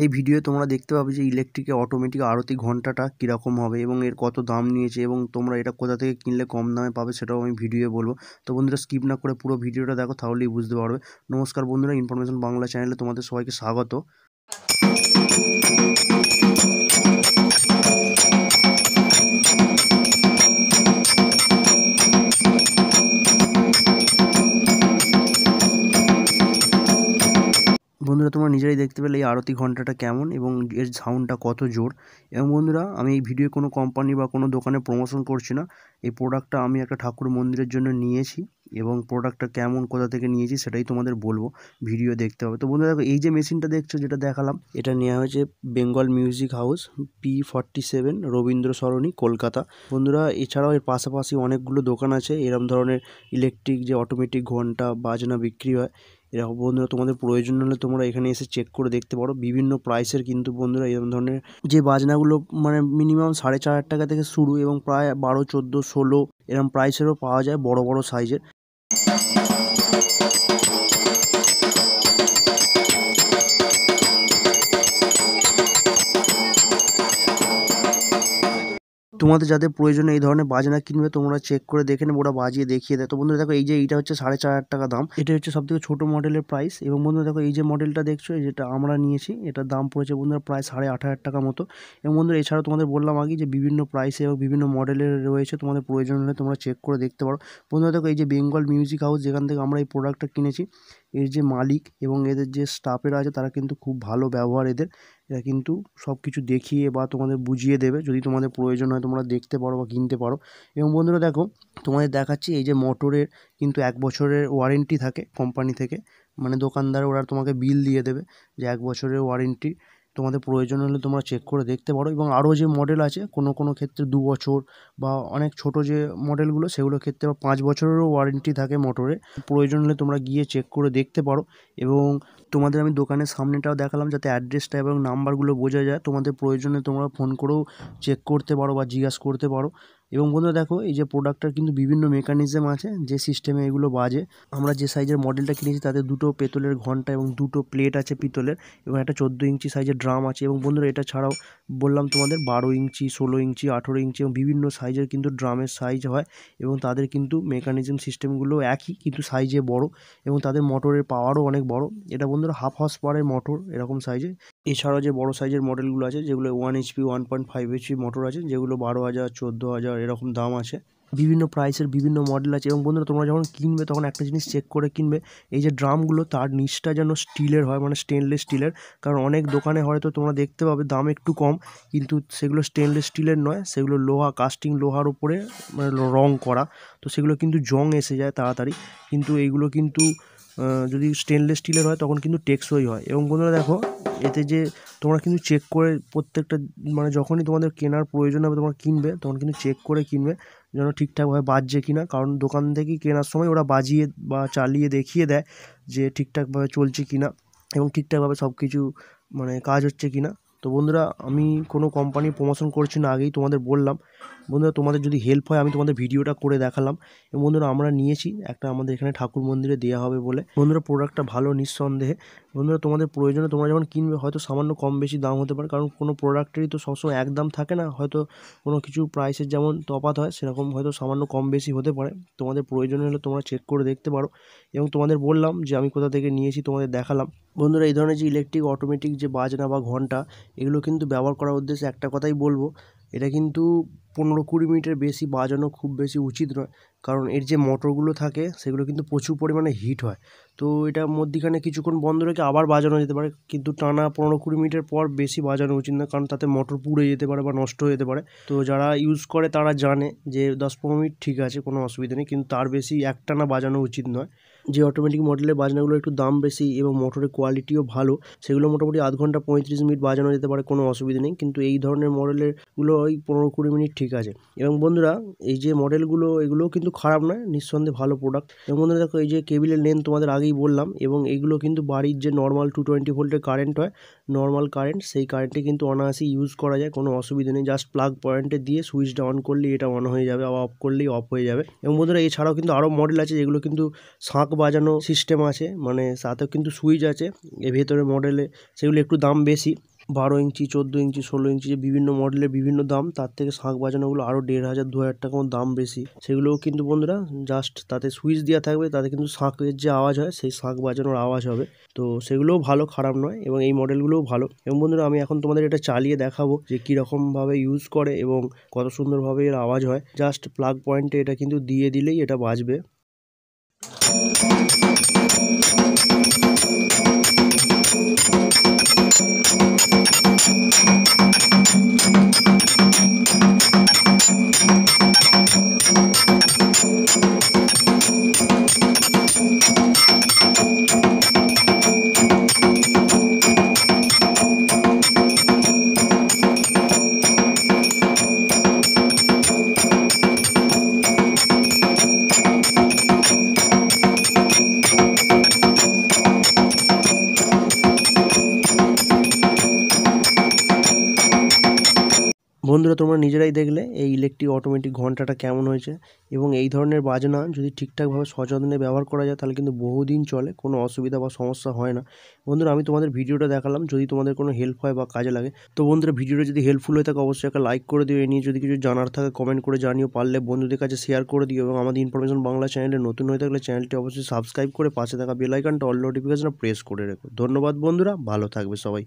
এই ভিডিও তোমরা দেখতে পাবে যে ইলেকট্রিকের অটোমেটিক আরতি ঘন্টাটা কীরকম হবে এবং এর কত দাম নিয়েছে এবং তোমরা এটা কোথা থেকে কিনলে কম দামে পাবে সেটাও আমি ভিডিওয়ে বলবো। তো বন্ধুরা স্কিপ না করে পুরো ভিডিওটা দেখো, তাহলেই বুঝতে পারবে। নমস্কার বন্ধুরা, ইনফরমেশন বাংলা চ্যানেলে তোমাদের সবাইকে স্বাগত। বন্ধুরা তোমরা নিজেরাই দেখতে পেলে এই আরতি ঘন্টাটা কেমন এবং এর সাউন্ডটা কত জোর। এবং বন্ধুরা আমি এই ভিডিও কোনো কোম্পানি বা কোনো দোকানে প্রমোশন করছি না। এই প্রোডাক্টটা আমি একটা ঠাকুর মন্দিরের জন্য নিয়েছি এবং প্রোডাক্টটা কেমন, কোথা থেকে নিয়েছি সেটাই তোমাদের বলবো, ভিডিও দেখতে হবে। তো বন্ধুরা দেখো, এই যে মেশিনটা দেখছো যেটা দেখালাম, এটা নেওয়া হয়েছে Bengal music house P47 Rabindra Sarani, Kolkata. বন্ধুরা এছাড়াও এর পাশাপাশি অনেকগুলো দোকান আছে এরকম ধরনের ইলেকট্রিক যে অটোমেটিক ঘন্টা বাজনা বিক্রি হয়। এরকম বন্ধুরা তোমাদের প্রয়োজন হলে তোমরা এখানে এসে চেক করে দেখতে পারো। বিভিন্ন প্রাইসের কিন্তু বন্ধুরা এরকম ধরনের যে বাজনাগুলো মানে মিনিমাম 4,500 টাকা থেকে শুরু এবং প্রায় 12, 14, 16 এরকম প্রাইসেরও পাওয়া যায়, বড় বড় সাইজের। তোমাদের যাদের প্রয়োজন এই ধরনের বাজনা কিনবে, তোমরা চেক করে দেখে নেবে, ওরা বাজিয়ে দেখিয়ে দেয়। তো বন্ধুরা দেখো, এই যে এইটা হচ্ছে 4,500 টাকা দাম, এটা হচ্ছে সব থেকে ছোটো মডেলের প্রাইস। এবং বন্ধুরা দেখো, এই যে মডেলটা দেখছো, যেটা আমরা নিয়েছি, এটার দাম পড়েছে বন্ধুরা প্রায় 18,500 টাকা মতো। এবং বন্ধুরা এছাড়াও তোমাদের বললাম আগে যে বিভিন্ন প্রাইসে এবং বিভিন্ন মডেলের রয়েছে, তোমাদের প্রয়োজন হলে তোমরা চেক করে দেখতে পারো। বন্ধুরা দেখো, এই যে বেঙ্গল মিউজিক হাউস যেখান থেকে আমরা এই প্রোডাক্টটা কিনেছি, এর যে মালিক এবং এদের যে স্টাফেরা আছে তারা কিন্তু খুব ভালো ব্যবহার এদের। এরা কিন্তু সব কিছু দেখিয়ে বা তোমাদের বুঝিয়ে দেবে, যদি তোমাদের প্রয়োজন হয় তোমরা দেখতে পারো বা কিনতে পারো। এবং বন্ধুরা দেখো, তোমাদের দেখাচ্ছি এই যে মোটরের কিন্তু 1 বছরের ওয়ারেন্টি থাকে কোম্পানি থেকে, মানে দোকানদার ওরা তোমাকে বিল দিয়ে দেবে যে 1 বছরের ওয়ারেন্টি। তোমাদের প্রয়োজন হলে তোমরা চেক করে দেখতে পারো। এবং আরও যে মডেল আছে, কোনো কোনো ক্ষেত্রে 2 বছর বা অনেক ছোট যে মডেলগুলো সেগুলোর ক্ষেত্রে 5 বছরেরও ওয়ারেন্টি থাকে মোটরে। প্রয়োজন হলে তোমরা গিয়ে চেক করে দেখতে পারো। এবং তোমাদের আমি দোকানের সামনেটাও দেখালাম যাতে অ্যাড্রেসটা এবং নাম্বারগুলো বোঝা যায়। তোমাদের প্রয়োজনে তোমরা ফোন করেও চেক করতে পারো বা জিজ্ঞাসা করতে পারো। এবং বন্ধুরা দেখো, এই যে প্রোডাক্টটার কিন্তু বিভিন্ন মেকানিজম আছে যে সিস্টেমে এগুলো বাজে। আমরা যে সাইজের মডেলটা কিনেছি তাতে 2টো পেতলের ঘন্টা এবং 2টো প্লেট আছে পিতলের, এবং একটা 14 ইঞ্চি সাইজের ড্রাম আছে। এবং বন্ধুরা এটা ছাড়াও বললাম তোমাদের 12 ইঞ্চি, 16 ইঞ্চি, 18 ইঞ্চি এবং বিভিন্ন সাইজের কিন্তু ড্রামের সাইজ হয়। এবং তাদের কিন্তু মেকানিজম সিস্টেমগুলো একই, কিন্তু সাইজে বড় এবং তাদের মোটরের পাওয়ারও অনেক বড়। এটা বন্ধুরা 1/2 হর্স পাওয়ারের মোটর এরকম সাইজে। এছাড়াও যে বড় সাইজের মডেলগুলো আছে যেগুলো 1 HP, 1.5 HP মোটর আছে, যেগুলো 12,000, 14,000 এরকম দাম আছে। বিভিন্ন প্রাইসের বিভিন্ন মডেল আছে। এবং বন্ধুরা তোমরা যখন কিনবে তখন একটা জিনিস চেক করে কিনবে, এই যে ড্রামগুলো তার নিচটা যেন স্টিলের হয়, মানে স্টেনলেস স্টিলের। কারণ অনেক দোকানে হয়তো তোমরা দেখতে পাবে দাম একটু কম, কিন্তু সেগুলো স্টেনলেস স্টিলের নয়, সেগুলো লোহা, কাস্টিং লোহার উপরে মানে রং করা। তো সেগুলো কিন্তু জং এসে যায় তাড়াতাড়ি, কিন্তু এইগুলো কিন্তু যদি স্টেনলেস স্টিলের হয় তখন কিন্তু টেকসই হয়। এবং বন্ধুরা দেখো, এতে যে তোমরা কিন্তু চেক করে প্রত্যেকটা, মানে যখনই তোমাদের কেনার প্রয়োজন হবে তোমরা কিনবে তখন কিন্তু চেক করে কিনবে যেন ঠিকঠাকভাবে বাজছে কিনা। কারণ দোকান থেকেই কেনার সময় ওরা বাজিয়ে বা চালিয়ে দেখিয়ে দেয় যে ঠিকঠাকভাবে চলছে কিনা এবং ঠিকঠাকভাবে সব কিছু মানে কাজ হচ্ছে কিনা। তো বন্ধুরা আমি কোনো কোম্পানি প্রমোশন করছি না, আগেই তোমাদের বললাম। বন্ধুরা তোমাদের যদি হেল্প হয় আমি তোমাদের ভিডিওটা করে দেখালাম। এবং বন্ধুরা আমরা নিয়েছি একটা আমাদের এখানে ঠাকুর মন্দিরে দেওয়া হবে বলে। বন্ধুরা প্রোডাক্টটা ভালো নিঃসন্দেহে। বন্ধুরা তোমাদের প্রয়োজনে তোমরা যখন কিনবে হয়তো সামান্য কম বেশি দাম হতে পারে, কারণ কোনো প্রোডাক্টেরই তো সবসময় এক দাম থাকে না। হয়তো কোনো কিছু প্রাইসের যেমন তফাৎ হয় সেরকম হয়তো সামান্য কম বেশি হতে পারে। তোমাদের প্রয়োজন হলে তোমরা চেক করে দেখতে পারো। এবং তোমাদের বললাম যে আমি কোথা থেকে নিয়েছি, তোমাদের দেখালাম। বন্ধুরা এই ধরনের যে ইলেকট্রিক অটোমেটিক যে বাজনা বা ঘন্টা, এগুলো কিন্তু ব্যবহার করার উদ্দেশ্যে একটা কথাই বলবো, এটা কিন্তু 15-20 মিনিটের বেশি বাজানো খুব বেশি উচিত নয়। কারণ এর যে মোটরগুলো থাকে সেগুলো কিন্তু প্রচুর পরিমাণে হিট হয়। তো এটা মধ্যিখানে কিছুক্ষণ বন্ধ রেখে আবার বাজানো যেতে পারে, কিন্তু টানা 15-20 মিনিটের পর বেশি বাজানো উচিত না, কারণ তাতে মোটর পুড়ে যেতে পারে বা নষ্ট হয়ে যেতে পারে। তো যারা ইউজ করে তারা জানে যে 10-15 মিনিট ঠিক আছে, কোনো অসুবিধা নেই, কিন্তু তার বেশি একটানা বাজানো উচিত নয়। যে অটোমেটিক মডেলের বাজনাগুলো একটু দাম বেশি এবং মোটরের কোয়ালিটিও ভালো, সেগুলো মোটামুটি আধ ঘন্টা 35 মিনিট বাজানো যেতে পারে, কোনো অসুবিধা নেই। কিন্তু এই ধরনের মডেলেরগুলো ওই 15-20 মিনিট ঠিক আছে। এবং বন্ধুরা এই যে মডেলগুলো এগুলোও কিন্তু খারাপ নয়, নিঃসন্দেহে ভালো প্রোডাক্ট। এবং বন্ধুরা দেখো, এই যে কেবিলের লেন্থ তোমাদের আগেই বললাম, এবং এইগুলো কিন্তু বাড়ির যে নর্মাল 220 ভোল্টের কারেন্ট হয় নর্মাল কারেন্ট, সেই কারেন্টে কিন্তু অনায়াসে ইউজ করা যায়, কোনো অসুবিধা নেই। জাস্ট প্লাগ পয়েন্টে দিয়ে সুইচটা অন করলেই এটা অন হয়ে যাবে, আবার অফ করলেই অফ হয়ে যাবে। এবং বন্ধুরা এছাড়াও কিন্তু আরও মডেল আছে যেগুলো কিন্তু শাঁখ বাজানো সিস্টেম আছে, মানে সাথেও কিন্তু সুইচ আছে এর ভেতরে মডেলে, সেগুলো একটু দাম বেশি। 12 ইঞ্চি, 14 ইঞ্চি, 16 ইঞ্চি, যে বিভিন্ন মডেলের বিভিন্ন দাম, তার থেকে শাঁখ বাজানোগুলো আরও 1500 2000 টাকা মতো দাম বেশি। সেগুলোও কিন্তু বন্ধুরা জাস্ট তাতে সুইচ দেওয়া থাকবে, তাতে কিন্তু শাঁখের যে আওয়াজ হয় সেই শাঁখ বাজানোর আওয়াজ হবে। তো সেগুলোও ভালো, খারাপ নয়, এবং এই মডেলগুলোও ভালো। এবং বন্ধুরা আমি এখন তোমাদের এটা চালিয়ে দেখাবো যে কীরকমভাবে ইউজ করে এবং কত সুন্দরভাবে এর আওয়াজ হয়। জাস্ট প্লাগ পয়েন্টে এটা কিন্তু দিয়ে দিলেই এটা বাজবে। বন্ধুরা তোমরা নিজেরাই দেখলে এই ইলেকট্রিক অটোমেটিক ঘন্টাটা কেমন হয়েছে, এবং এই ধরনের বাজনা যদি ঠিকঠাকভাবে সযত্নে ব্যবহার করা যায় তাহলে কিন্তু বহুদিন চলে, কোনো অসুবিধা বা সমস্যা হয় না। বন্ধুরা আমি তোমাদের ভিডিওটা দেখালাম, যদি তোমাদের কোনো হেল্প হয় বা কাজে লাগে, তো বন্ধুরা ভিডিওটা যদি হেল্পফুল হয়ে থাকে অবশ্যই একটা লাইক করে দিও। এ নিয়ে যদি কিছু জানার থাকে কমেন্ট করে জানিও, পারলে বন্ধুদের কাছে শেয়ার করে দিও, এবং আমাদের ইনফরমেশন বাংলা চ্যানেলে নতুন হয়ে থাকলে চ্যানেলটি অবশ্যই সাবস্ক্রাইব করে পাশে থাকা বেল আইকনটা অল নোটিফিকেশনে প্রেস করে রেখো। ধন্যবাদ বন্ধুরা, ভালো থাকবে সবাই।